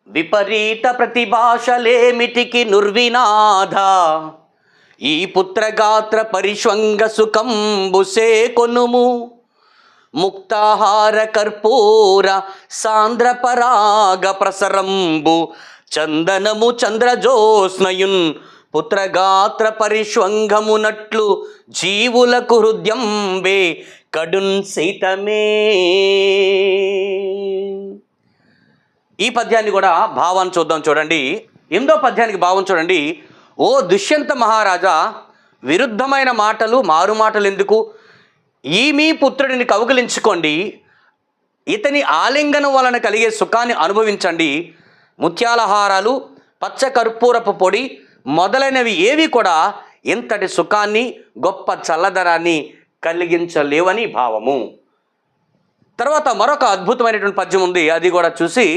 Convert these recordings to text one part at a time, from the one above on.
విపరీత ప్రతిభాషలేమిటికి నుర్వినాథ, ఈ పుత్రగాత్ర పరిష్వంగ సుఖంబుసే కొనుము. ముక్తాహార కర్పూర సాంద్రపరాగ ప్రసరంబు చందనము చంద్రజోస్నయున్ పుత్రగాత్ర పరిష్వంగమునట్లు జీవులకు హృదయంబే కడున్ సైతమే. ఈ పద్యాన్ని కూడా భావాన్ని చూద్దాం. చూడండి, 8వ పద్యానికి భావం చూడండి. ఓ దుష్యంత మహారాజా, విరుద్ధమైన మాటలు మారు మాటలు ఎందుకు? ఈ మీ పుత్రుడిని కౌగిలించుకోండి, ఇతని ఆలింగనం వలన కలిగే సుఖాన్ని అనుభవించండి. ముత్యాల హారాలు, పచ్చ కర్పూరపు పొడి మొదలైనవి ఏవి కూడా ఇంతటి సుఖాన్ని, గొప్ప చల్లదనాన్ని కలిగించలేవని భావము. తర్వాత మరొక అద్భుతమైనటువంటి పద్యం ఉంది, అది కూడా చూసి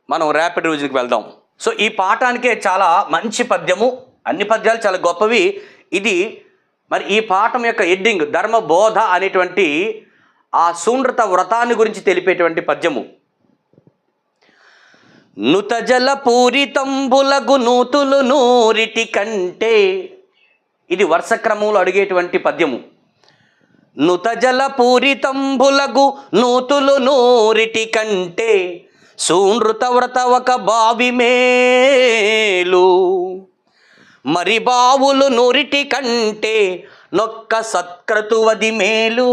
మనం ర్యాపిడ్ రివిజన్కి వెళ్దాం. సో ఈ పాఠానికే చాలా మంచి పద్యము, అన్ని పద్యాలు చాలా గొప్పవి. ఇది మరి ఈ పాఠం యొక్క హెడ్డింగ్ ధర్మబోధ అనేటువంటి ఆ శూన్రత వ్రతాన్ని గురించి తెలిపేటువంటి పద్యము. నుతజల పూరితంబులగు నూతులు నూరిటి కంటే, ఇది వరుస క్రమంలో అడిగేటువంటి పద్యము. నుతజల పూరితంబులగు నూతులు నూరిటి కంటే, శూన్రత వ్రత ఒక బావి మేలు. మరి బావులు నూరిటి కంటే నొక్క సత్క్రతువది మేలు.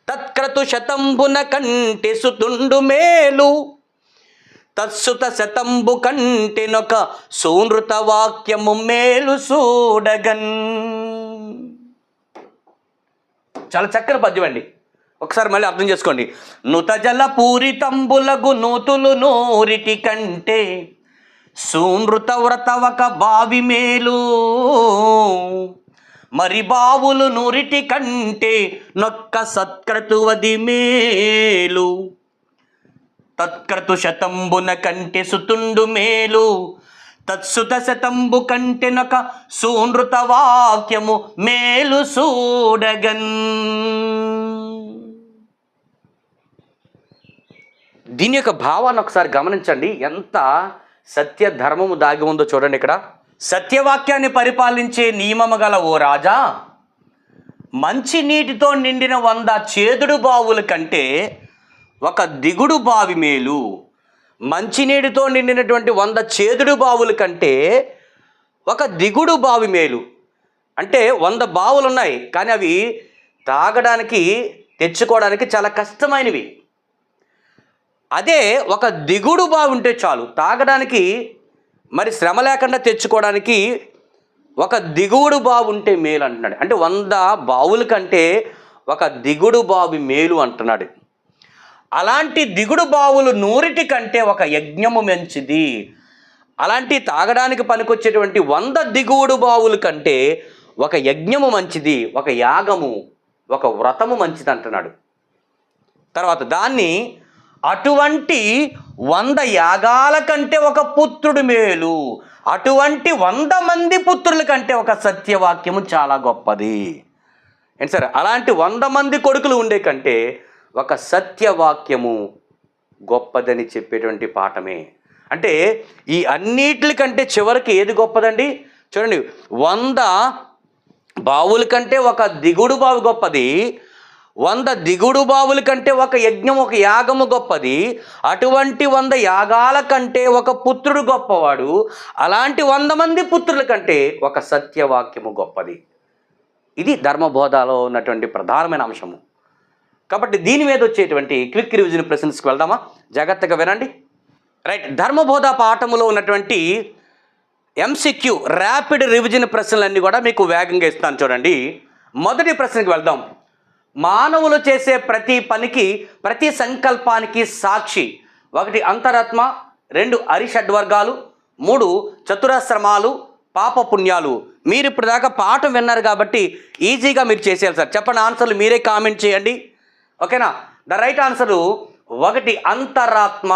తత్క్రతు శతంబున కంటే సుతుండు మేలు. తత్సుత శతంబు కంటే నొక శూన్రత వాక్యము మేలు చూడగన్. చాలా చక్కని పద్యం అండి, ఒకసారి మళ్ళీ అర్థం చేసుకోండి. నుతజల పూరితంబులగు నూతులు నూరిటి కంటే, శూన్రత వ్రత ఒక బావి మేలు. మరి బావులు నూరిటి కంటే నొక్క సత్క్రతువది మేలు. తత్క్రతు శతంబున కంటే సుతుండు మేలు. తత్సుత శతంబు కంటే నొక శూన్రత వాక్యము మేలు చూడగన్. దీని యొక్క భావాన్ని ఒకసారి గమనించండి, ఎంత సత్య ధర్మము దాగి ఉందో చూడండి. ఇక్కడ సత్యవాక్యాన్ని పరిపాలించే నియమము గల ఓ రాజా, మంచి నీటితో నిండిన 100 చేదుడు బావుల కంటే ఒక దిగుడు బావి మేలు. మంచినీటితో నిండినటువంటి 100 చేదుడు బావుల కంటే ఒక దిగుడు బావి మేలు. అంటే 100 బావులు ఉన్నాయి, కానీ అవి తాగడానికి తెచ్చుకోవడానికి చాలా కష్టమైనవి. అదే ఒక దిగుడు బావి ఉంటే చాలు, తాగడానికి మరి శ్రమ లేకుండా తెచ్చుకోవడానికి ఒక దిగుడు బావి ఉంటే మేలు అంటున్నాడు. అంటే 100 బావుల కంటే ఒక దిగుడు బావి మేలు అంటున్నాడు. అలాంటి దిగుడు బావులు నూరిటి కంటే ఒక యజ్ఞము మంచిది. అలాంటి తాగడానికి పనికొచ్చేటువంటి 100 దిగుడు బావుల కంటే ఒక యజ్ఞము మంచిది, ఒక యాగము, ఒక వ్రతము మంచిది అంటున్నాడు. తర్వాత దాన్ని అటువంటి 100 యాగాల కంటే ఒక పుత్రుడు మేలు. అటువంటి 100 మంది పుత్రుల కంటే ఒక సత్యవాక్యము చాలా గొప్పది. ఏంటి సార్, అలాంటి 100 మంది కొడుకులు ఉండే కంటే ఒక సత్యవాక్యము గొప్పదని చెప్పేటువంటి పాఠమే. అంటే ఈ అన్నిటికంటే చివరికి ఏది గొప్పదండి? చూడండి, 100 బావుల కంటే ఒక దిగుడు బావి గొప్పది. 100 దిగుడు బావుల కంటే ఒక యజ్ఞం, ఒక యాగము గొప్పది. అటువంటి 100 యాగాల కంటే ఒక పుత్రుడు గొప్పవాడు. అలాంటి 100 మంది పుత్రుల కంటే ఒక సత్యవాక్యము గొప్పది. ఇది ధర్మబోధలో ఉన్నటువంటి ప్రధానమైన అంశము. కాబట్టి దీని మీద వచ్చేటువంటి క్విక్ రివిజన్ ప్రశ్నస్కి వెళ్దామా? జాగ్రత్తగా వినండి. రైట్, ధర్మబోధ పాఠములో ఉన్నటువంటి MCQ ర్యాపిడ్ రివిజన్ ప్రశ్నలన్నీ కూడా మీకు వేగంగా ఇస్తాను. చూడండి, మొదటి ప్రశ్నకి వెళ్దాం. మానవులు చేసే ప్రతి పనికి, ప్రతి సంకల్పానికి సాక్షి 1 అంతరాత్మ, 2 అరిషడ్వర్గాలు, 3 చతురాశ్రమాలు, పాపపుణ్యాలు. మీరు ఇప్పుడు దాకా పాఠం విన్నారు కాబట్టి ఈజీగా మీరు చేసేయాలి సార్. చెప్పండి ఆన్సర్లు, మీరే కామెంట్ చేయండి, ఓకేనా? ద రైట్ ఆన్సరు 1 అంతరాత్మ.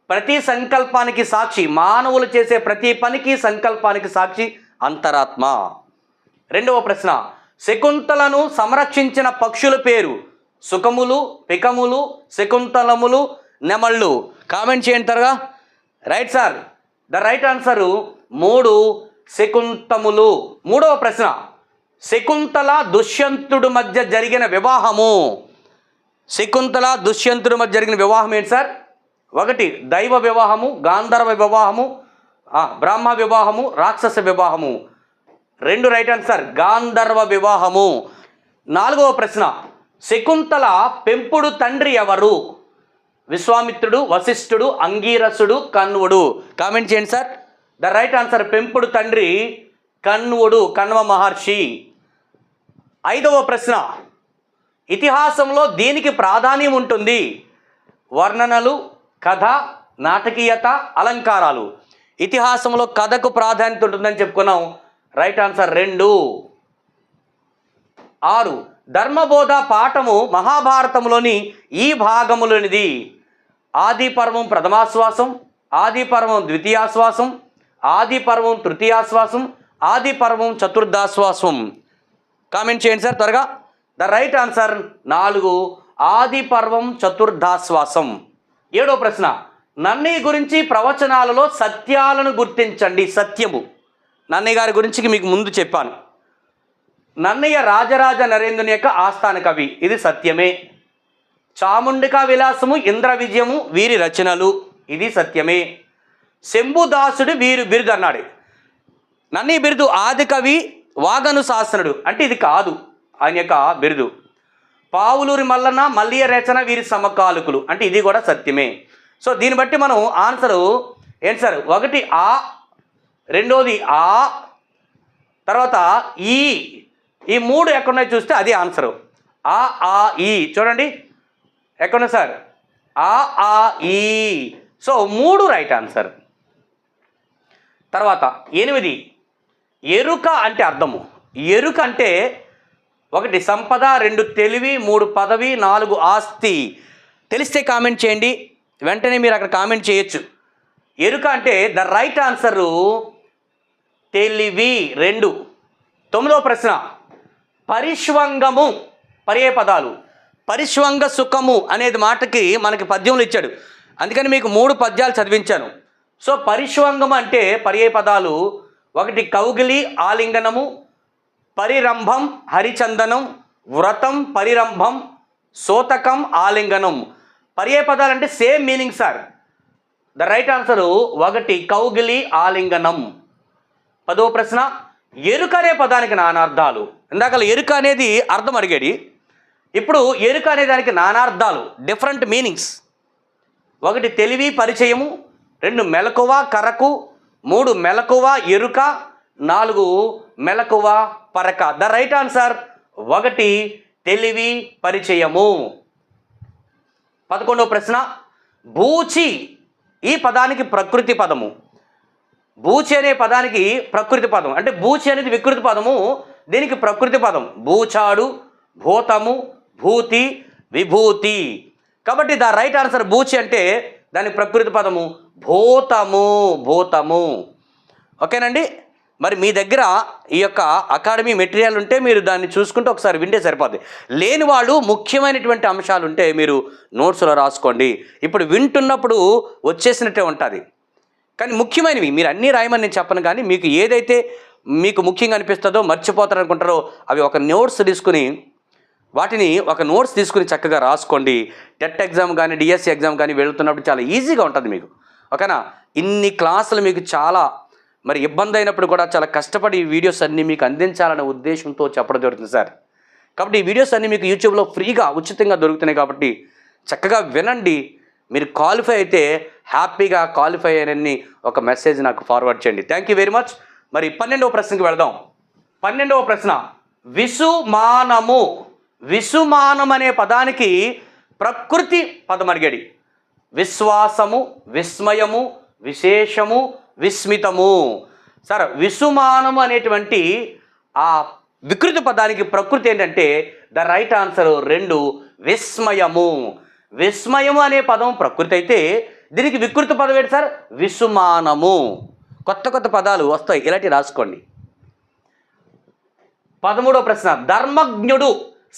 ప్రతి సంకల్పానికి సాక్షి, మానవులు చేసే ప్రతి పనికి సంకల్పానికి సాక్షి అంతరాత్మ. రెండవ ప్రశ్న, శకుంతలను సంరక్షించిన పక్షుల పేరు? సుఖములు, పికములు, శకుంతలములు, నెమళ్ళు. కామెంట్ చేయండి త్వరగా. Right sir, the right answer 3 శకుంతములు. మూడవ ప్రశ్న, శకుంతల దుష్యంతుడు మధ్య జరిగిన వివాహము. శకుంతల దుష్యంతుడు మధ్య జరిగిన వివాహం ఏంటి సార్? 1 దైవ వివాహము, గాంధర్వ వివాహము, బ్రాహ్మ వివాహము, రాక్షస వివాహము. 2 రైట్ ఆన్సర్, గాంధర్వ వివాహము. 4వ ప్రశ్న, శకుంతల పెంపుడు తండ్రి ఎవరు? విశ్వామిత్రుడు, వశిష్ఠుడు, అంగీరసుడు, కణ్వుడు. కామెంట్ చేయండి సార్. ద రైట్ ఆన్సర్ పెంపుడు తండ్రి కణ్వుడు, కణ్వ మహర్షి. 5వ ప్రశ్న, ఇతిహాసంలో దేనికి ప్రాధాన్యం ఉంటుంది? వర్ణనలు, కథ, నాటకీయత, అలంకారాలు. ఇతిహాసంలో కథకు ప్రాధాన్యత ఉంటుందని చెప్పుకున్నాం. Right answer 2. 6 ధర్మబోధ పాఠము మహాభారతంలోని ఈ భాగములోనిది. ఆది పర్వం ప్రథమాశ్వాసం, ఆది పర్వం ద్వితీయాశ్వాసం, ఆది పర్వం తృతీయాశ్వాసం, ఆది పర్వం చతుర్థాశ్వాసం. కామెంట్ చేయండి సార్ త్వరగా. ద రైట్ ఆన్సర్ 4 ఆది పర్వం చతుర్థాశ్వాసం. 7వ ప్రశ్న, నన్నయ్య గురించి ప్రవచనాలలో సత్యాలను గుర్తించండి. సత్యము, నన్నయ్య గారి గురించి మీకు ముందు చెప్పాను. నన్నయ్య రాజరాజ నరేంద్రుని యొక్క ఆస్థాన కవి, ఇది సత్యమే. చాముండికా విలాసము, ఇంద్ర విజయము వీరి రచనలు, ఇది సత్యమే. శంభుదాసుడు వీరు బిరుదు అన్నాడు. నన్నయ్య బిరుదు ఆది కవి, వాగను శాసనుడు, అంటే ఇది కాదు ఆయన యొక్క బిరుదు. పావులూరి మల్లన్న, మల్లియ రచన వీరి సమకాలికులు, అంటే ఇది కూడా సత్యమే. సో దీన్ని బట్టి మనం ఆన్సరు ఏంటి సార్? 1 ఆ, 2వది ఆ, తర్వాత ఈ 3 ఎక్కడున్నాయి చూస్తే అది ఆన్సరు. ఆ ఈ చూడండి ఎక్కడున్నా సార్? ఆ ఈ. So 3 right answer. తర్వాత 8 ఎరుక అంటే అర్థము. ఎరుక అంటే 1 సంపద, 2 తెలివి, 3 పదవి, 4 ఆస్తి. తెలిస్తే కామెంట్ చేయండి, వెంటనే మీరు అక్కడ కామెంట్ చేయొచ్చు. ఎరుక అంటే ద రైట్ ఆన్సరు తెలివి 2. 9వ ప్రశ్న, పరిష్వంగము పర్యాయ పదాలు. పరిష్వంగ సుఖము అనేది మాటకి మనకి పద్యంలో ఇచ్చాడు, అందుకని మీకు 3 పద్యాలు చదివించాను. సో పరిష్వంగము అంటే పర్యాయ పదాలు 1 కౌగిలి ఆలింగనము, పరిరంభం హరిచందనం, వ్రతం పరిరంభం, సోతకం ఆలింగనం. పర్యాయ పదాలు అంటే same meaning sir. The right answer 1 కౌగిలి ఆలింగనం. 10వ ప్రశ్న, ఎరుక అనే పదానికి నానార్థాలు. ఇందాక ఎరుక అనేది అర్థం అడిగాడు, ఇప్పుడు ఎరుక అనే దానికి నానార్థాలు, డిఫరెంట్ మీనింగ్స్. 1 తెలివి పరిచయము, 2 మెలకువ కరకు, 3 మెలకువ ఎరుక, 4 మెలకువ పరక. ద రైట్ ఆన్సర్ 1 తెలివి పరిచయము. 11వ ప్రశ్న, బూచి ఈ పదానికి ప్రకృతి పదము. బూచి అనే పదానికి ప్రకృతి పదం, అంటే బూచి అనేది వికృతి పదము, దీనికి ప్రకృతి పదం బూచాడు, భూతము, భూతి, విభూతి. కాబట్టి ద రైట్ ఆన్సర్ బూచి అంటే దాని ప్రకృతి పదము భూతము. భూతము. ఓకేనండి. మరి మీ దగ్గర ఈ యొక్క అకాడమీ మెటీరియల్ ఉంటే మీరు దాన్ని చూసుకుంటే ఒకసారి వింటే సరిపోద్ది. లేని వాళ్ళు ముఖ్యమైనటువంటి అంశాలు ఉంటే మీరు నోట్స్లో రాసుకోండి. ఇప్పుడు వింటున్నప్పుడు వచ్చేసినట్టే ఉంటుంది, కానీ ముఖ్యమైనవి మీరు అన్నీ రాయమని నేను చెప్పను, కానీ మీకు ఏదైతే మీకు ముఖ్యంగా అనిపిస్తుందో మర్చిపోతారు అనుకుంటారో అవి ఒక నోట్స్ తీసుకుని చక్కగా రాసుకోండి. టెట్ ఎగ్జామ్ కానీ డిఎస్సి ఎగ్జామ్ కానీ వెళుతున్నప్పుడు చాలా ఈజీగా ఉంటుంది మీకు. ఓకేనా? ఇన్ని క్లాసులు మీకు చాలా మరి ఇబ్బంది అయినప్పుడు కూడా చాలా కష్టపడి ఈ వీడియోస్ అన్నీ మీకు అందించాలనే ఉద్దేశంతో చెప్పడం జరుగుతుంది సార్. కాబట్టి ఈ వీడియోస్ అన్నీ మీకు యూట్యూబ్లో ఫ్రీగా ఉచితంగా దొరుకుతున్నాయి, కాబట్టి చక్కగా వినండి. మీరు క్వాలిఫై అయితే హ్యాపీగా క్వాలిఫై అయినన్ని ఒక మెసేజ్ నాకు ఫార్వర్డ్ చేయండి. Thank you very much. మరి 12వ ప్రశ్నకి వెళదాం. 12వ ప్రశ్న, విసుమానము. విసుమానం అనే పదానికి ప్రకృతి పదం అడిగాడు. విశ్వాసము, విస్మయము, విశేషము, విస్మితము. సార్ విసుమానము అనేటువంటి ఆ వికృతి పదానికి ప్రకృతి ఏంటంటే ద రైట్ ఆన్సర్ 2 విస్మయము. విస్మయము అనే పదం ప్రకృతి అయితే దీనికి వికృతి పదం ఏంటి సార్? విసుమానము. కొత్త కొత్త పదాలు వస్తాయి, ఇలాంటివి రాసుకోండి. 13వ ప్రశ్న, ధర్మజ్ఞుడు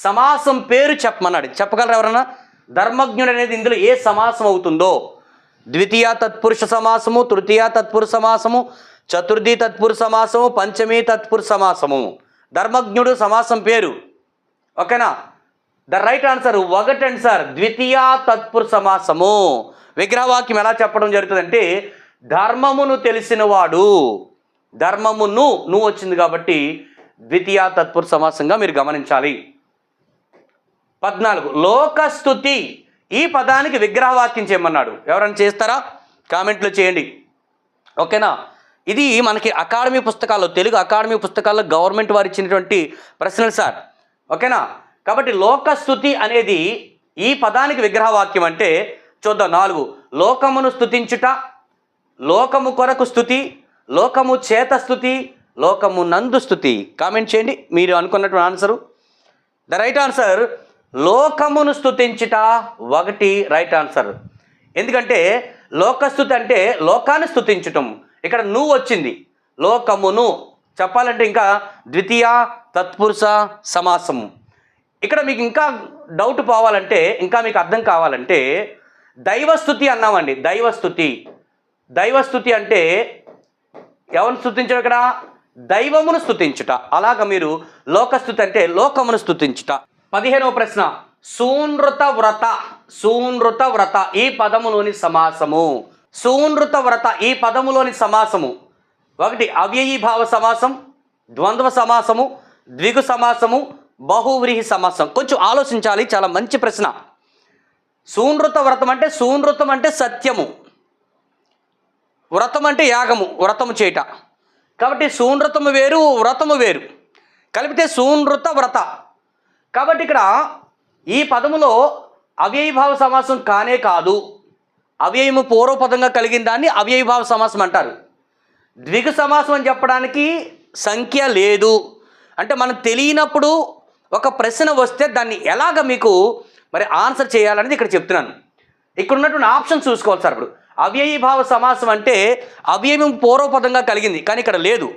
సమాసం పేరు చెప్పమన్నాడు. చెప్పగలరు ఎవరన్నా? ధర్మజ్ఞుడు అనేది ఇందులో ఏ సమాసం అవుతుందో? ద్వితీయ తత్పురుష సమాసము, తృతీయ తత్పురుష సమాసము, చతుర్థి తత్పురుష సమాసము, పంచమి తత్పురుష సమాసము. ధర్మజ్ఞుడు సమాసం పేరు. ఓకేనా? ద రైట్ ఆన్సర్ ఒకటండి సార్, ద్వితీయ తత్పురుష సమాసము. విగ్రహవాక్యం ఎలా చెప్పడం జరుగుతుందంటే ధర్మమును తెలిసినవాడు, ధర్మమును నువ్వు వచ్చింది కాబట్టి ద్వితీయ తత్పురుష సమాసంగా మీరు గమనించాలి. 14 లోకస్తుతి, ఈ పదానికి విగ్రహవాక్యం చేయమన్నాడు. ఎవరైనా చేస్తారా? కామెంట్లో చేయండి. ఓకేనా? ఇది మనకి అకాడమీ పుస్తకాల్లో, తెలుగు అకాడమీ పుస్తకాల్లో గవర్నమెంట్ వారు ఇచ్చినటువంటి ప్రశ్నలు సార్. ఓకేనా? కాబట్టి లోకస్తుతి అనేది ఈ పదానికి విగ్రహవాక్యం అంటే చూద్దాం. 4 లోకమును స్తుతించుట, లోకము కొరకు స్తుతి, లోకము చేత స్తుతి, లోకము నందు స్తుతి. కామెంట్ చేయండి మీరు అనుకున్నటువంటి ఆన్సరు. ద రైట్ ఆన్సర్ లోకమును స్తుతించుట ఒకటి రైట్ ఆన్సర్. ఎందుకంటే లోకస్తుతి అంటే లోకాన్ని స్తుతించటం, ఇక్కడ నువ్వు వచ్చింది. లోకమును చెప్పాలంటే ఇంకా ద్వితీయ తత్పురుష సమాసము. ఇక్కడ మీకు ఇంకా డౌట్ పోవాలంటే, ఇంకా మీకు అర్థం కావాలంటే దైవస్తుతి అన్నామండి. దైవస్తుతి, దైవస్తుతి అంటే ఎవరిని స్తుతించడం? ఇక్కడ దైవమును స్తుతించుట. అలాగ మీరు లోకస్తుతి అంటే లోకమును స్తుతించుట. 15వ ప్రశ్న సూనృత వ్రత, సూనృత వ్రత ఈ పదములోని సమాసము. సూనృత వ్రత ఈ పదములోని సమాసము 1 అవ్యయీభావ సమాసం, ద్వంద్వ సమాసము, ద్విగు సమాసము, బహువ్రీహి సమాసం. కొంచెం ఆలోచించాలి, చాలా మంచి ప్రశ్న. సూనృత వ్రతం అంటే, సూనృతం అంటే సత్యము, వ్రతం అంటే యాగము, వ్రతము చేయట. కాబట్టి సూనృతము వేరు, వ్రతము వేరు, కలిపితే సూనృత వ్రత. కాబట్టి ఇక్కడ ఈ పదములో అవ్యయీభావ సమాసం కానే కాదు. అవ్యయము పూర్వపదంగా కలిగిన దాన్ని అవ్యయీభావ సమాసం అంటారు. ద్విగు సమాసం అని చెప్పడానికి సంఖ్య లేదు. అంటే మనం తెలియనప్పుడు ఒక ప్రశ్న వస్తే దాన్ని ఎలాగ మీకు మరి ఆన్సర్ చేయాలనేది ఇక్కడ చెప్తున్నాను. ఇక్కడ ఉన్నటువంటి ఆప్షన్ చూసుకోవాలి సార్. ఇప్పుడు అవ్యయీభావ సమాసం అంటే అవ్యయం పూర్వపదంగా కలిగింది, కానీ ఇక్కడ లేదు.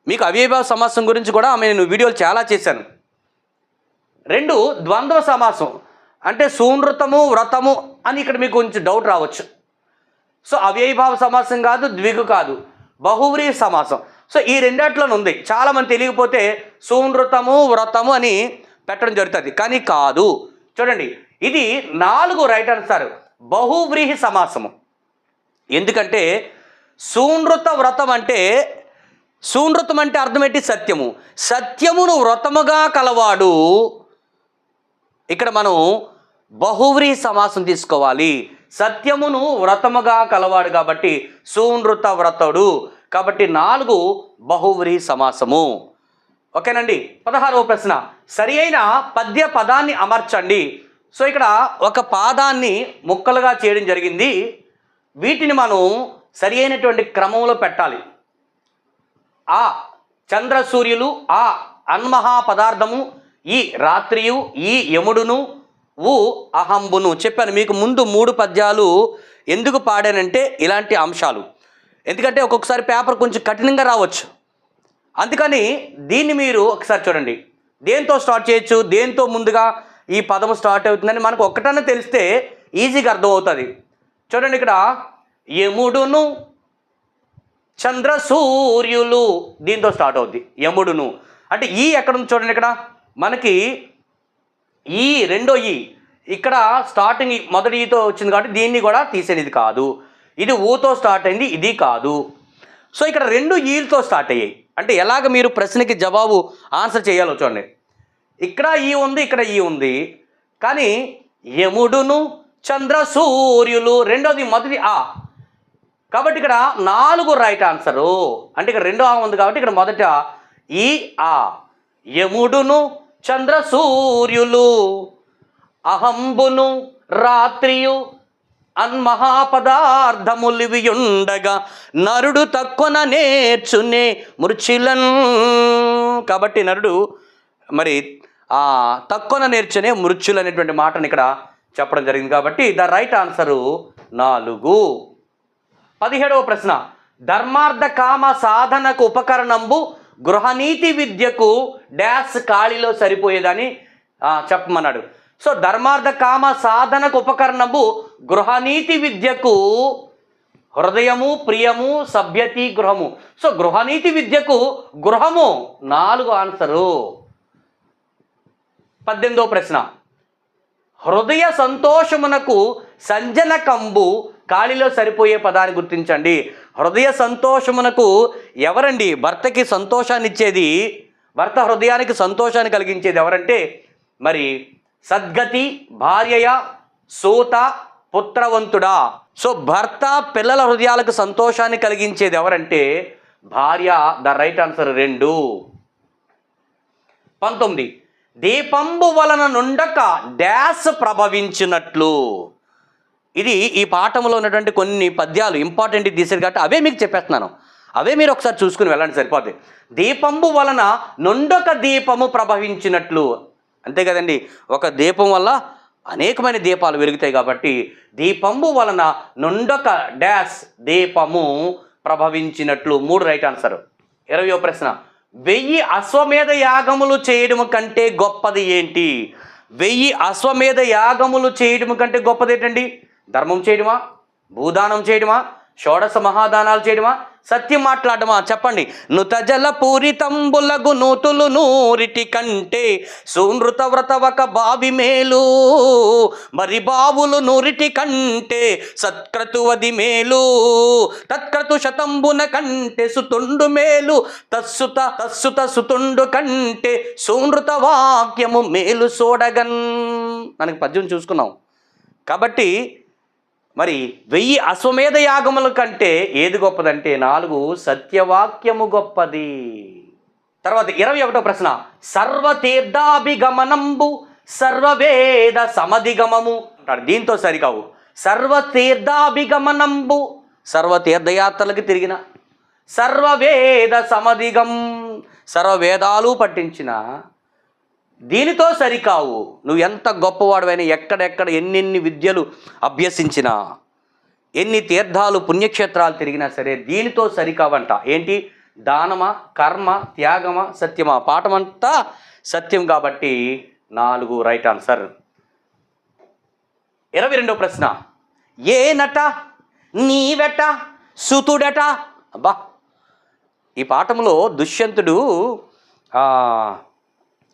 మీకు అవ్యయీభావ సమాసం గురించి కూడా నేను వీడియోలు చాలా చేశాను. 2 ద్వంద్వ సమాసం అంటే సూనృతము వ్రతము అని ఇక్కడ మీకు కొంచెం డౌట్ రావచ్చు. సో అవ్యయీభావ సమాసం కాదు, ద్విగు కాదు, బహువ్రీహి సమాసం. సో ఈ రెండిట్లోనే ఉంది. చాలామంది తెలియకపోతే సూనృతము వ్రతము అని పెట్టడం జరుగుతుంది, కానీ కాదు. చూడండి, ఇది 4 రైట్ ఆన్సర్ బహువ్రీహి సమాసము. ఎందుకంటే సూనృత వ్రతం అంటే, సూనృతం అంటే అర్థం ఏంటి? సత్యము. సత్యమును వ్రతముగా కలవాడు. ఇక్కడ మనం బహువ్రీహి సమాసం తీసుకోవాలి. సత్యమును వ్రతముగా కలవాడు కాబట్టి సూనృత వ్రతుడు. కాబట్టి 4 బహువ్రీహి సమాసము. ఓకేనండి. 16వ ప్రశ్న సరి అయిన పద్య పదాన్ని అమర్చండి. సో ఇక్కడ ఒక పాదాన్ని ముక్కలుగా చేయడం జరిగింది. వీటిని మనం సరి అయినటువంటి క్రమంలో పెట్టాలి. ఆ చంద్ర సూర్యులు, ఆ అన్మహా పదార్థము, ఈ రాత్రియు, ఈ యముడును, ఊ అహంబును. చెప్పాను మీకు ముందు 3 పద్యాలు ఎందుకు పాడానంటే ఇలాంటి అంశాలు. ఎందుకంటే ఒక్కొక్కసారి పేపర్ కొంచెం కఠినంగా రావచ్చు. అందుకని దీన్ని మీరు ఒకసారి చూడండి. దేంతో స్టార్ట్ చేయొచ్చు, దేంతో ముందుగా ఈ పదము స్టార్ట్ అవుతుందని మనకు ఒక్కటన్నా తెలిస్తే ఈజీగా అర్థమవుతుంది. చూడండి, ఇక్కడ యముడును చంద్ర సూర్యులు దీంతో స్టార్ట్ అవుద్ది. యముడును అంటే ఈ ఎక్కడ ఉంది చూడండి. ఇక్కడ మనకి ఈ రెండో ఈ ఇక్కడ స్టార్టింగ్ మొదటి ఈతో వచ్చింది కాబట్టి దీన్ని కూడా తీసేది కాదు. ఇది ఊతో స్టార్ట్ అయింది, ఇది కాదు. సో ఇక్కడ 2 ఈలతో స్టార్ట్ అయ్యాయి. అంటే ఎలాగ మీరు ప్రశ్నకి జవాబు ఆన్సర్ చేయాలో చూడండి. ఇక్కడ ఈ ఉంది, ఇక్కడ ఈ ఉంది, కానీ యముడును చంద్ర సూర్యులు రెండోది మొదటి ఆ. కాబట్టి ఇక్కడ 4 రైట్ ఆన్సరు. అంటే ఇక్కడ 2 ఆ ఉంది కాబట్టి ఇక్కడ మొదట ఈ ఆ. యముడును చంద్ర సూర్యులు, అహంబును రాత్రియు, అన్మహాపదార్థములివియుండగా నరుడు తక్కువన నేర్చునే మృచిలన్. కాబట్టి నరుడు మరి తక్కువన నేర్చునే మృత్యులు అనేటువంటి మాటను ఇక్కడ చెప్పడం జరిగింది. కాబట్టి ద రైట్ ఆన్సరు 4. 17వ ప్రశ్న ధర్మార్థ కామ సాధనకు ఉపకరణంబు గృహనీతి విద్యకు డాష్ ఖాళీలో సరిపోయేదని చెప్పమన్నాడు. సో ధర్మార్థ కామ సాధనకు ఉపకరణము గృహనీతి విద్యకు హృదయము, ప్రియము, సభ్యతి, గృహము. సో గృహనీతి విద్యకు గృహము 4 ఆన్సరు. 18వ ప్రశ్న, హృదయ సంతోషమునకు సంజనకంబు ఖాళీలో సరిపోయే పదాన్ని గుర్తించండి. హృదయ సంతోషమునకు ఎవరండి? భర్తకి సంతోషాన్ని ఇచ్చేది, భర్త హృదయానికి సంతోషాన్ని కలిగించేది ఎవరంటే మరి సద్గతి, భార్యయ, సూత, పుత్రవంతుడా. సో భర్త పిల్లల హృదయాలకు సంతోషాన్ని కలిగించేది ఎవరంటే భార్య. The right answer 2. 19, దీపంబు వలన నుండక డాష్ ప్రభవించినట్లు. ఇది ఈ పాఠంలో ఉన్నటువంటి కొన్ని పద్యాలు ఇంపార్టెంట్ తీసారు కాబట్టి అవే మీకు చెప్పేస్తున్నాను, అవే మీరు ఒకసారి చూసుకుని వెళ్ళండి, సరిపోతుంది. దీపంబు వలన నుండొక దీపము ప్రభవించినట్లు, అంతే కదండి. ఒక దీపం వల్ల అనేకమైన దీపాలు వెలుగుతాయి కాబట్టి దీపంబు వలన నుండొక డాష్ దీపము ప్రభవించినట్లు. 3 రైట్ ఆన్సర్. 20వ ప్రశ్న, 1000 అశ్వమేధ యాగములు చేయడం కంటే గొప్పది ఏంటి? 1000 అశ్వమేధ యాగములు చేయడం కంటే గొప్పది ఏంటండి? ధర్మం చేయడమా, భూదానం చేయడమా, షోడశ మహాదానాలు చేయడమా, సత్యం మాట్లాడమా? చెప్పండి. నుతజల పూరితంబులగు నూతులు నూరిటి కంటే సూనృత వ్రతవక బావి మేలు, మరి బావులు నూరిటి కంటే సత్క్రతువది మేలు, తత్క్రతు శతంబున కంటే సుతుండు మేలు, తస్సుత సుతుండు కంటే సూనృత వాక్యము మేలు సోడగన్. మనకి పద్యం చూసుకున్నాం కాబట్టి మరి 1000 అశ్వమేధ యాగముల కంటే ఏది గొప్పదంటే 4 సత్యవాక్యము గొప్పది. తర్వాత 21వ ప్రశ్న, సర్వతీర్థాభిగమనంబు సర్వవేద సమధిగమము అంటాడు. దీంతో సరికావు. సర్వతీర్థాభిగమనంబు సర్వతీర్థయాత్రలకు తిరిగిన, సర్వవేద సమధిగం సర్వవేదాలు పఠించిన, దీనితో సరికావు. నువ్వు ఎంత గొప్పవాడువైనా, ఎక్కడెక్కడ ఎన్నెన్ని విద్యలు అభ్యసించినా, ఎన్ని తీర్థాలు పుణ్యక్షేత్రాలు తిరిగినా సరే దీనితో సరికావంట. ఏంటి? దానమా, కర్మ, త్యాగమా, సత్యమా? పాఠమంతా సత్యం కాబట్టి 4 రైట్ ఆన్సర్. 22వ ప్రశ్న, ఏనట నీవెట సుతుడట. అబ్బా, ఈ పాఠంలో దుష్యంతుడు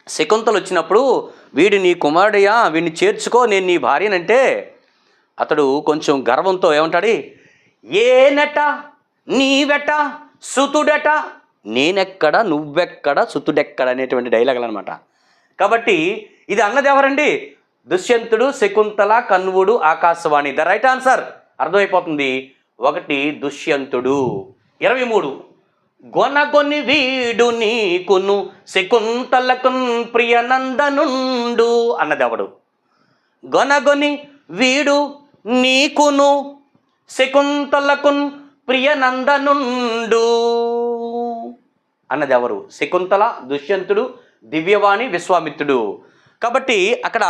శకుంతలు వచ్చినప్పుడు వీడు నీ కుమారుడయ్యా, వీడిని చేర్చుకో, నేను నీ భార్యనంటే అతడు కొంచెం గర్వంతో ఏమంటాడు? ఏనట నీవెట సుతుడట, నేనెక్కడ నువ్వెక్కడ సుతుడెక్కడ అనేటువంటి డైలాగులు అనమాట. కాబట్టి ఇది అన్నది ఎవరండి? దుష్యంతుడు, శకుంతల, కన్వుడు, ఆకాశవాణి. The right answer. అర్థమైపోతుంది. 1 దుష్యంతుడు. 23, గొనగొని వీడు నీకును శకుంతలకున్ ప్రియనందనుండు అన్నది ఎవడు? గొనగొని వీడు నీకును శకుంతలకున్ ప్రియనందనుండు అన్నది ఎవరు? శకుంతల, దుష్యంతుడు, దివ్యవాణి, విశ్వామిత్రుడు. కాబట్టి అక్కడ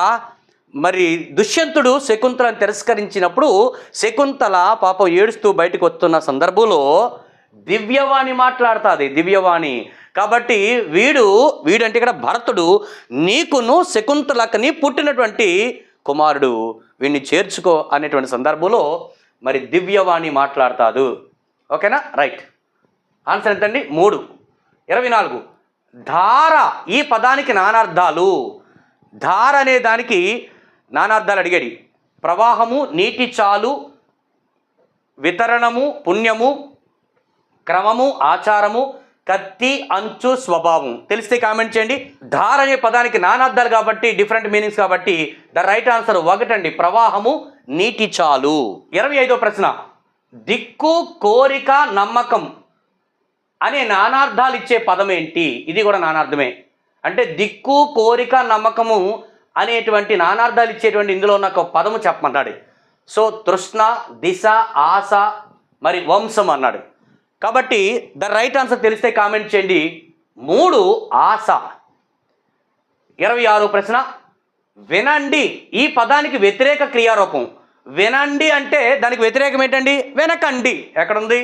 మరి దుష్యంతుడు శకుంతలను తిరస్కరించినప్పుడు శకుంతల పాపం ఏడుస్తూ బయటకు వస్తున్న సందర్భంలో దివ్యవాణి మాట్లాడుతుంది. దివ్యవాణి. కాబట్టి వీడంటే ఇక్కడ భరతుడు నీకును శకుంతలకని పుట్టినటువంటి కుమారుడు, వీడిని చేర్చుకో అనేటువంటి సందర్భంలో మరి దివ్యవాణి మాట్లాడతాదు. ఓకేనా? రైట్ ఆన్సర్ ఎంతండి? 3. 24, ధార. ఈ పదానికి నానార్థాలు. ధార అనే దానికి నానార్థాలు అడిగాడు. ప్రవాహము, నీటి చాలు, వితరణము, పుణ్యము, క్రమము, ఆచారము, కత్తి, అంచు, స్వభావం. తెలిస్తే కామెంట్ చేయండి. ధార అనే పదానికి నానార్థాలు కాబట్టి, డిఫరెంట్ మీనింగ్స్ కాబట్టి ద రైట్ ఆన్సర్ 1 అండి, ప్రవాహము, నీటి చాలు. 25వ ప్రశ్న, దిక్కు, కోరిక, నమ్మకం అనే నానార్థాలు ఇచ్చే పదం ఏంటి? ఇది కూడా నానార్థమే. అంటే దిక్కు, కోరిక, నమ్మకము అనేటువంటి నానార్థాలు ఇచ్చేటువంటి ఇందులో ఉన్న ఒక పదము చెప్పమన్నాడు. సో తృష్ణ, దిశ, ఆశ, మరి వంశం అన్నాడు. కాబట్టి ద రైట్ ఆన్సర్ తెలిస్తే కామెంట్ చేయండి. 3 ఆశ. 26వ ప్రశ్న, వినండి. ఈ పదానికి వ్యతిరేక క్రియారూపం. వినండి అంటే దానికి వ్యతిరేకం ఏంటండి? వినకండి. ఎక్కడుంది?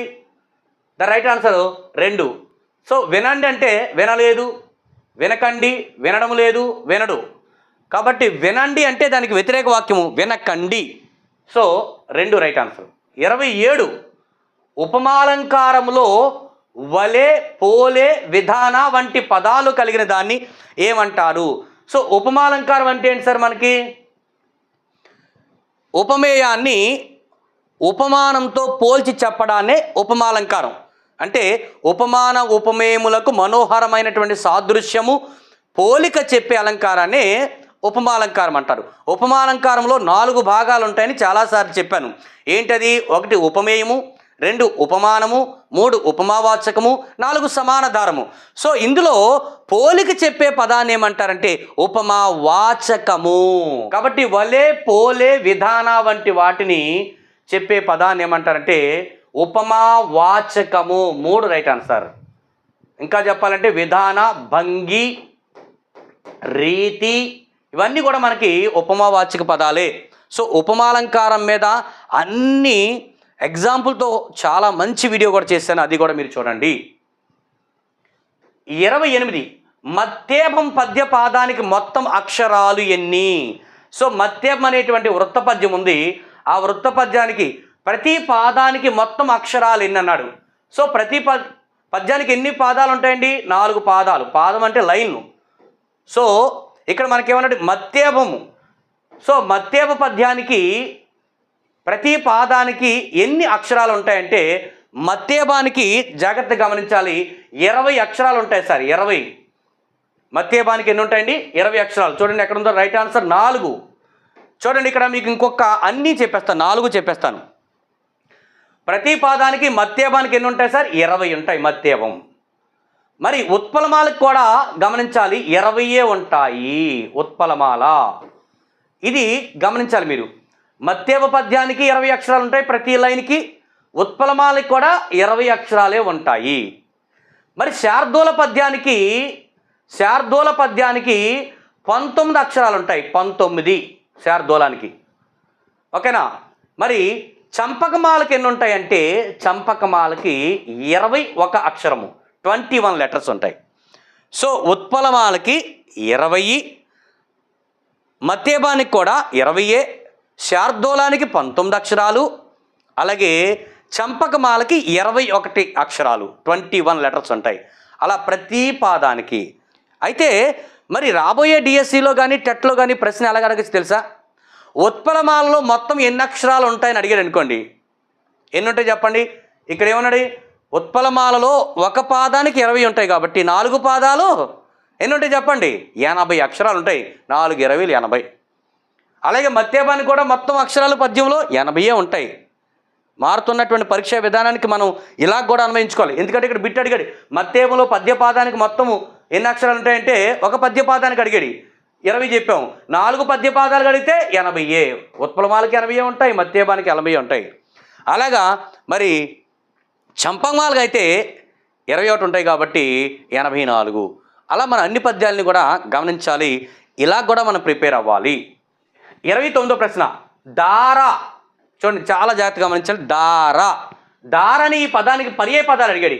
The right answer 2. సో వినండి అంటే వినలేదు, వినకండి, వినడం లేదు, వినడు. కాబట్టి వినండి అంటే దానికి వ్యతిరేక వాక్యము వినకండి. So 2 right answer. 27 ఉపమాలంకారములో వలె, పోలే, విధాన వంటి పదాలు కలిగిన దాన్ని ఏమంటారు? సో ఉపమాలంకారం అంటే ఏంటి సార్? మనకి ఉపమేయాన్ని ఉపమానంతో పోల్చి చెప్పడాన్నే ఉపమాలంకారం. అంటే ఉపమాన ఉపమేయములకు మనోహరమైనటువంటి సాదృశ్యము, పోలిక చెప్పే అలంకారాన్ని ఉపమాలంకారం అంటారు. ఉపమాలంకారంలో 4 భాగాలు ఉంటాయని చాలాసార్లు చెప్పాను. ఏంటది? 1 ఉపమేయము, 2 ఉపమానము, 3 ఉపమావాచకము, 4 సమానధారము. సో ఇందులో పోలిక చెప్పే పదాన్ని ఏమంటారంటే ఉపమావాచకము. కాబట్టి వలే, పోలే, విధాన వంటి వాటిని చెప్పే పదాన్ని ఏమంటారంటే ఉపమావాచకము. 3 రైట్ ఆన్సర్. ఇంకా చెప్పాలంటే విధాన, భంగి, రీతి ఇవన్నీ కూడా మనకి ఉపమావాచక పదాలే. సో ఉపమాలంకారం మీద అన్ని ఎగ్జాంపుల్తో చాలా మంచి వీడియో కూడా చేశాను, అది కూడా మీరు చూడండి. 28 మత్తేభం పద్యపాదానికి మొత్తం అక్షరాలు ఎన్ని? సో మత్తేభం అనేటువంటి వృత్తపద్యం ఉంది. ఆ వృత్తపద్యానికి ప్రతి పాదానికి మొత్తం అక్షరాలు ఎన్ని అన్నాడు. సో ప్రతి పద్యానికి ఎన్ని పాదాలు ఉంటాయండి? 4 పాదాలు. పాదం అంటే లైన్. సో ఇక్కడ మనకేమన్నాడు? మత్తేభము. సో మత్తేభ పద్యానికి ప్రతి పాదానికి ఎన్ని అక్షరాలు ఉంటాయంటే మత్తేభానికి జాగ్రత్తగా గమనించాలి 20 అక్షరాలు ఉంటాయి సార్. 20 మత్తేభానికి ఎన్ని ఉంటాయండి? 20 అక్షరాలు. చూడండి ఎక్కడ ఉందో రైట్ ఆన్సర్ 4. చూడండి ఇక్కడ మీకు ఇంకొక అన్నీ చెప్పేస్తాను, 4 చెప్పేస్తాను. ప్రతి పాదానికి మత్తేభానికి ఎన్ని ఉంటాయి సార్? 20 ఉంటాయి మత్తేభం. మరి ఉత్పలమాలకు కూడా గమనించాలి 20 ఉంటాయి ఉత్పలమాల. ఇది గమనించాలి మీరు. మత్తేభ పద్యానికి 20 అక్షరాలు ఉంటాయి ప్రతి లైన్కి. ఉత్పలమాలకి కూడా 20 అక్షరాలే ఉంటాయి. మరి శార్దూల పద్యానికి 19 అక్షరాలు ఉంటాయి. 19 శార్దూలానికి. ఓకేనా? మరి చంపకమాలకి ఎన్ని ఉంటాయి అంటే చంపకమాలకి 21 అక్షరము, 21 లెటర్స్ ఉంటాయి. సో ఉత్పలమాలకి 20, మత్తేభానికి కూడా 20, శార్దూలానికి 19 అక్షరాలు, అలాగే చంపకమాలకి 21 అక్షరాలు, 21 లెటర్స్ ఉంటాయి. అలా ప్రతి పాదానికి. అయితే మరి రాబోయే డిఎస్సిలో కానీ టెట్లో కానీ ప్రశ్న ఎలాగ అడగచ్చు తెలుసా? ఉత్పలమాలలో మొత్తం ఎన్ని అక్షరాలు ఉంటాయని అడిగాడు అనుకోండి, ఎన్ని ఉంటాయి చెప్పండి? ఇక్కడ ఏమన్నాడు? ఉత్పలమాలలో ఒక పాదానికి 20 ఉంటాయి కాబట్టి 4 పాదాలు ఎన్ని ఉంటాయి చెప్పండి? 80 అక్షరాలు ఉంటాయి. 4 20 80. అలాగే మత్తేభానికి కూడా మొత్తం అక్షరాలు పద్యంలో 80 ఉంటాయి. మారుతున్నటువంటి పరీక్షా విధానానికి మనం ఇలా కూడా అన్వయించుకోవాలి. ఎందుకంటే ఇక్కడ బిట్ అడిగాడు మత్తేభంలో పద్యపాదానికి మొత్తము ఎన్ని అక్షరాలు ఉంటాయంటే ఒక పద్యపాదానికి అడిగాడు 20 చెప్పాము. 4 పద్యపాదాలు అడిగితే 80. ఉత్పలమాలకి 80 ఉంటాయి, మత్తేభానికి 80 ఉంటాయి. అలాగా మరి చంపకమాలకి అయితే 21 ఉంటాయి కాబట్టి 84. అలా మన అన్ని పద్యాలని కూడా గమనించాలి. ఇలా కూడా మనం ప్రిపేర్ అవ్వాలి. 29వ ప్రశ్న దార. చూడండి చాలా జాగ్రత్తగా గమనించాలి. దార. దారని ఈ పదానికి పర్యాయ పదాలు అడిగాడు.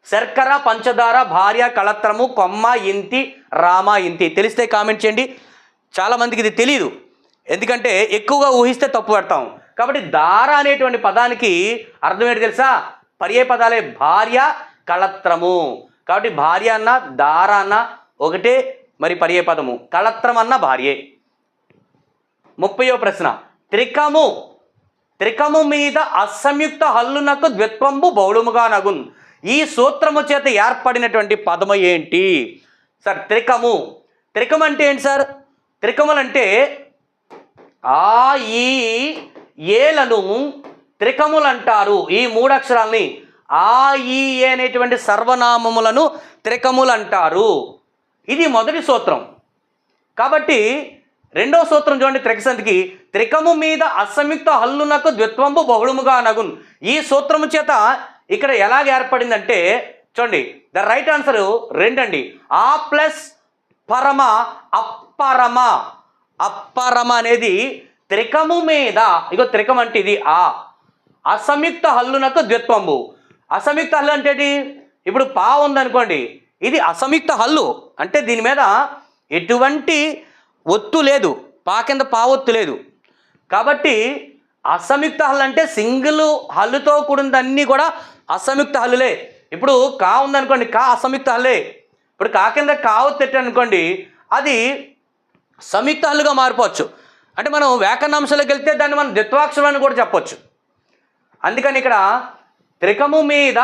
శర్కర, పంచదార, భార్య, కళత్రము, కొమ్మ, ఇంతి, రామ, ఇంతి. తెలిస్తే కామెంట్ చేయండి. చాలామందికి ఇది తెలియదు, ఎందుకంటే ఎక్కువగా ఊహిస్తే తప్పు పెడతాం. కాబట్టి దార అనేటువంటి పదానికి అర్థం ఏంటి తెలుసా? పర్యాయ పదాలే భార్య, కళత్రము. కాబట్టి భార్య అన్న దార అన్న ఒకటే మరి పర్యాయ పదము, కళత్రం అన్న భార్యే. 30వ ప్రశ్న త్రికము. త్రికము మీద అసంయుక్త హల్లునకు ద్విత్వంబు బౌళముగా నగున్. ఈ సూత్రము చేత ఏర్పడినటువంటి పదము ఏంటి సార్? త్రికము. త్రికం అంటే ఏంటి సార్? త్రికములంటే ఆ, ఈ, ఏలను త్రికములు అంటారు. ఈ 3 అక్షరాలని ఆ, ఈ, ఏ అనేటువంటి సర్వనామములను త్రికములు అంటారు. ఇది మొదటి సూత్రం. కాబట్టి రెండవ సూత్రం చూడండి త్రికసంధికి త్రికము మీద అసంయుక్త హల్లునకు ద్విత్వంబు బహుళముగా నగున్. ఈ సూత్రము చేత ఇక్కడ ఎలాగ ఏర్పడిందంటే చూడండి ద రైట్ ఆన్సర్ 2 అండి. ఆ ప్లస్ పరమ, అప్పరమ. అప్పరమ అనేది త్రికము మీద, ఇగో త్రికం అంటే ఇది ఆ, అసంయుక్త హల్లునకు ద్విత్వంబు. అసంయుక్త హల్లు అంటే ఇప్పుడు పా ఉందనుకోండి, ఇది అసంయుక్త హల్లు అంటే దీని మీద ఎటువంటి ఒత్తు లేదు, పా కింద పా ఒత్తు లేదు. కాబట్టి అసంయుక్త హల్లు అంటే సింగిల్ హల్లుతో కూడినదన్నీ కూడా అసంయుక్త హల్లులే. ఇప్పుడు కా ఉందనుకోండి, కా అసంయుక్త హల్లే. ఇప్పుడు కా కింద కా ఒత్తు పెట్టానుకోండి, అది సంయుక్త హల్లుగా మారిపోవచ్చు. అంటే మనం వ్యాకరణాంశాలకు వెళ్తే దాన్ని మనం ద్విత్వాక్షరం అని కూడా చెప్పొచ్చు. అందుకని ఇక్కడ త్రికము మీద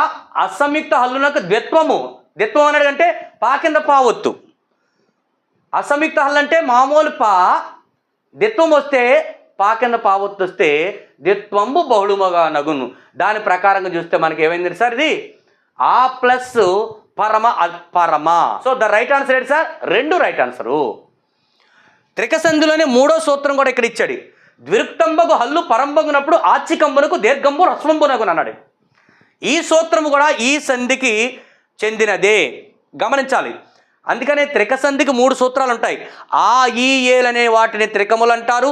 అసంయుక్త హల్లునకు ద్విత్వము. ద్విత్వం అనేది అంటే పా కింద పా ఒత్తు. అసంయుక్త హల్లు అంటే మామూలు పా, ద్విత్వం వస్తే పా కింద పా ఒత్తు వస్తే ద్విత్వంబు బహుళముగా నగును. దాని ప్రకారంగా చూస్తే మనకి ఏమైంది సార్, ఇది ఆ ప్లస్ పరమ అపరమ. సో ద రైట్ ఆన్సర్ ఏంటి సార్? 2 right answer. త్రికసంధిలోనే 3వ సూత్రం కూడా ఇక్కడ ఇచ్చాడు. ద్విరుక్తంబగు హల్లు పరంబగునప్పుడు ఆచికంబునకు దీర్ఘంబు రస్వంబునగును అన్నాడు. ఈ సూత్రము కూడా ఈ సంధికి చెందినదే, గమనించాలి. అందుకనే త్రికసంధికి 3 సూత్రాలు ఉంటాయి. ఆ ఈ ఏలు అనే వాటిని త్రికములు అంటారు.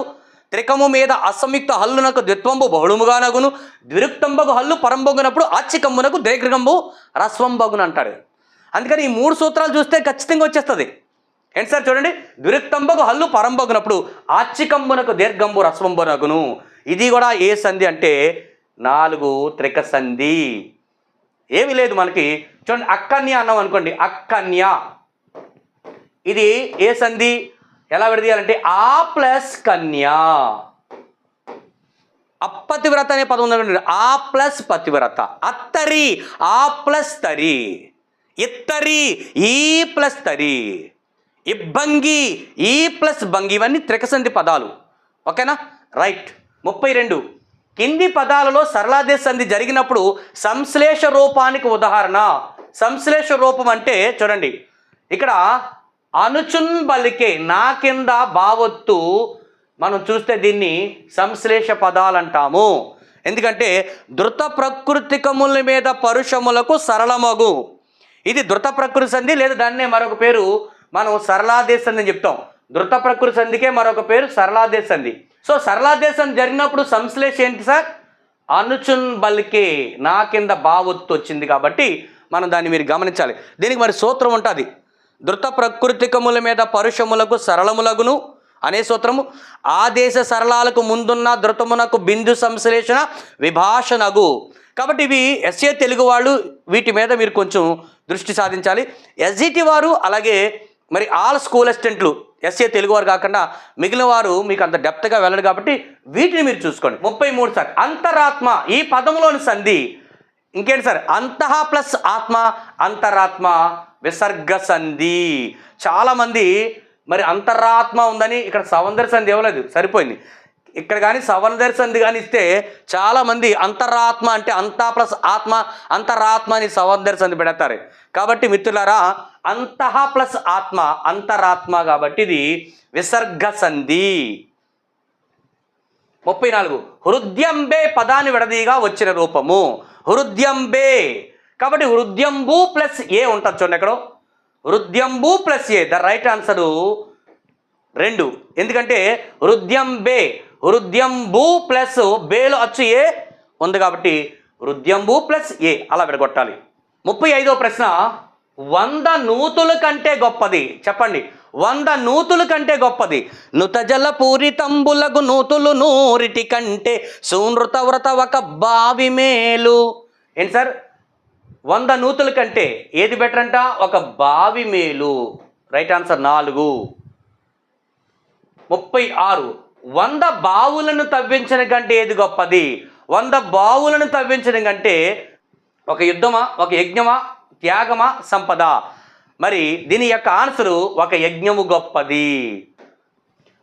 త్రికము మీద అసంయుక్త హల్లునకు ద్విత్వంబు బహుళముగా నగును, ద్విరుక్తంబగు హల్లు పరంబొగునప్పుడు ఆచికంబునకు దీర్ఘంబు రస్వంబగును అంటాడు. అందుకని ఈ 3 సూత్రాలు చూస్తే ఖచ్చితంగా వచ్చేస్తుంది. ఏంటి సార్ చూడండి, ద్విరుక్తంబగు హల్లు పరంబొగునప్పుడు ఆచికంబునకు దీర్ఘంబు రస్వంబునగును. ఇది కూడా ఏ సంధి అంటే 4 త్రిక సంధి. ఏమీ లేదు మనకి. చూడండి, అక్కన్య అన్నాం అనుకోండి, అక్కన్య ఇది ఏ సంధి? ఎలా విడదీయాలంటే ఆ ప్లస్ కన్యా. అపతివ్రత అనే పదం ఉందండి, ఆ ప్లస్ పతివ్రత. అత్తరి ఆ ప్లస్ తరి, ఇత్తరి ఈ ప్లస్ తరి, ఇబ్బంగి ఈ ప్లస్ భంగి. ఇవన్నీ త్రికసంధి పదాలు. ఓకేనా? రైట్. 32 కింది పదాలలో సరళాదేశ సంధి జరిగినప్పుడు సంశ్లేష రూపానికి ఉదాహరణ. సంశ్లేష రూపం అంటే చూడండి, ఇక్కడ అనుచున్ బలికే నా కింద బావొత్తు, మనం చూస్తే దీన్ని సంశ్లేష పదాలు అంటాము. ఎందుకంటే ధృత ప్రకృతికముల మీద పరుషములకు సరళమగు, ఇది ధృత ప్రకృతి సంధి, లేదా దాన్నే మరొక పేరు మనం సరళాదేశ సంధి అని చెప్తాం. ధృత ప్రకృతి సంధికే మరొక పేరు సరళాదేశ సంధి. సో సరళాదేశ సంధి జరిగినప్పుడు సంశ్లేష ఏంటి సార్? అనుచున్ బలికే నా కింద బావొత్తు వచ్చింది కాబట్టి మనం దాన్ని మీరు గమనించాలి. దీనికి మరి సూత్రం ఉంటుంది. ధృత ప్రకృతికముల మీద పరుషములకు సరళములగును అనే సూత్రము. ఆదేశ సరళాలకు ముందున్న ధృతమునకు బిందు సంశ్లేషణ విభాషణగు. కాబట్టి ఇవి ఎస్ఏ తెలుగు వాళ్ళు వీటి మీద మీరు కొంచెం దృష్టి సాధించాలి. ఎస్జిటి వారు అలాగే మరి ఆల్ స్కూల్ అసిస్టెంట్లు ఎస్ఏ తెలుగు వారు కాకుండా మిగిలిన వారు మీకు అంత డెప్త్గా వెళ్ళడు కాబట్టి వీటిని మీరు చూసుకోండి. 33 సార్, అంతరాత్మ ఈ పదంలోని సంధి ఇంకేంటి సార్? అంతః ప్లస్ ఆత్మ, అంతరాత్మ విసర్గ సంధి. చాలామంది మరి అంతరాత్మ ఉందని ఇక్కడ సౌందర్య సంధి ఇవ్వలేదు, సరిపోయింది. ఇక్కడ కానీ సౌందర్య సంధి కానీ ఇస్తే చాలామంది అంతరాత్మ అంటే అంతా ప్లస్ ఆత్మ, అంతరాత్మ అని సౌందర్య సంధి పెడతారు. కాబట్టి మిత్రులారా, అంతః ప్లస్ ఆత్మ అంతరాత్మ, కాబట్టి ఇది విసర్గ సంధి. 34 హృద్యంబే పదాన్ని విడదీగా వచ్చిన రూపము. హృద్యంబే కాబట్టి హృద్యంబు ప్లస్ ఏ ఉంటుంది చూడండి. ఎక్కడో హృద్యంబు ప్లస్ ఏ. The right answer 2. ఎందుకంటే హృద్యంబే, హృద్యంబు ప్లస్ బేలో అచ్చు ఏ ఉంది కాబట్టి హృద్యంబు ప్లస్ ఏ అలా విడగొట్టాలి. 35వ ప్రశ్న, 100 నూతుల కంటే గొప్పది. చెప్పండి, 100 నూతుల కంటే గొప్పది. నుతజల పూరితంబులకు నూతులు నూరిటి కంటే సూనృత వ్రత ఒక బావి మేలు. ఏంటి సార్? 100 నూతుల కంటే ఏది బెటర్ అంట? ఒక బావి మేలు. Right answer 4. 36 100 బావులను తవ్వించిన కంటే ఏది గొప్పది? 100 బావులను తవ్వించడం కంటే ఒక యుద్ధమా, ఒక యజ్ఞమా, త్యాగమా, సంపద? మరి దీని యొక్క ఆన్సరు ఒక యజ్ఞము గొప్పది.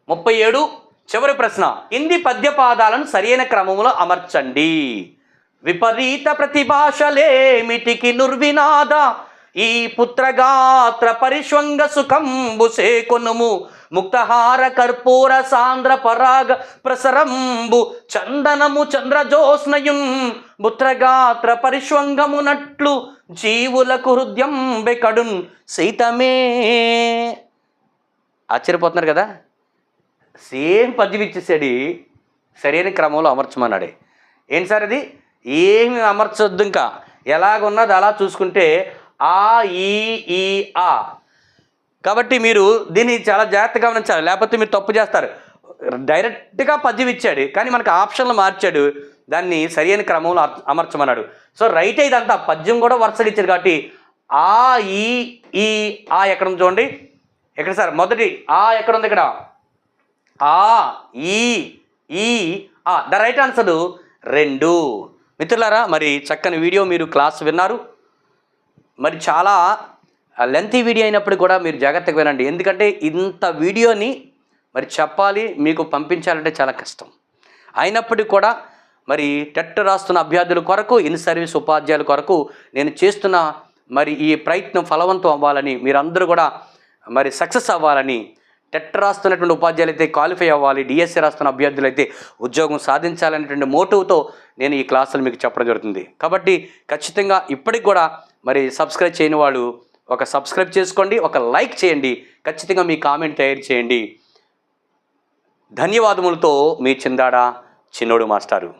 37 చివరి ప్రశ్న, కింది పద్యపాదాలను సరైన క్రమములో అమర్చండి. విపరీత ప్రతిభాషలేమిటికి నుర్వినాద ఈ పుత్రగాత్ర పరిష్వంగ సుఖంబు సేకొనుము ముక్తహార కర్పూర సాంద్ర పరాగ ప్రసరంబు చందనము చంద్రజోస్నయున్ పుత్రగాత్ర పరిష్వంగమునట్లు జీవులకు హృదయం బెకడున్ సీతమే. ఆశ్చర్యపోతున్నారు కదా? సేమ్ పద్యం ఇచ్చేసాడు, సరైన క్రమంలో అమర్చమన్నాడే. ఏంటి సార్ అది? ఏమి అమర్చొద్దు, ఇంకా ఎలాగున్నది అలా చూసుకుంటే ఆ ఈ ఆ కాబట్టి మీరు దీన్ని చాలా జాగ్రత్తగా గమనించాలి, లేకపోతే మీరు తప్పు చేస్తారు. డైరెక్ట్గా పద్యం ఇచ్చాడు, కానీ మనకు ఆప్షన్లు మార్చాడు, దాన్ని సరైన క్రమంలో అమర్చమన్నాడు. సో రైట్ ఇదంతా పద్యం కూడా వరుసగా ఇచ్చాడు. కాబట్టి ఆ ఈ ఆ ఎక్కడ ఉంది చూడండి, ఎక్కడ సార్ మొదటి ఆ ఎక్కడ ఉంది, ఇక్కడ ఆ ఈ ఆ. The right answer 2. మిత్రులారా, మరి చక్కని వీడియో మీరు క్లాస్ విన్నారు. మరి చాలా లెంతీ వీడియో అయినప్పుడు కూడా మీరు జాగ్రత్తగా వినండి, ఎందుకంటే ఇంత వీడియోని మరి చెప్పాలి, మీకు పంపించాలంటే చాలా కష్టం. అయినప్పటికీ కూడా మరి టెట్ రాస్తున్న అభ్యర్థుల కొరకు, ఇన్ సర్వీస్ ఉపాధ్యాయుల కొరకు నేను చేస్తున్న మరి ఈ ప్రయత్నం ఫలవంతం అవ్వాలని, మీరందరూ కూడా మరి సక్సెస్ అవ్వాలని, టెట్ రాస్తున్నటువంటి ఉపాధ్యాయులు అయితే క్వాలిఫై అవ్వాలి, డిఎస్సి రాస్తున్న అభ్యర్థులు అయితే ఉద్యోగం సాధించాలనేటువంటి మోటివ్తో నేను ఈ క్లాసులు మీకు చెప్పడం జరుగుతుంది. కాబట్టి ఖచ్చితంగా ఇప్పటికి కూడా మరి సబ్స్క్రైబ్ చేయని వాళ్ళు ఒక సబ్స్క్రైబ్ చేసుకోండి, ఒక లైక్ చేయండి, ఖచ్చితంగా మీ కామెంట్ తయారు చేయండి. ధన్యవాదములతో మీ చిందాడ చిన్నోడు మాస్టారు.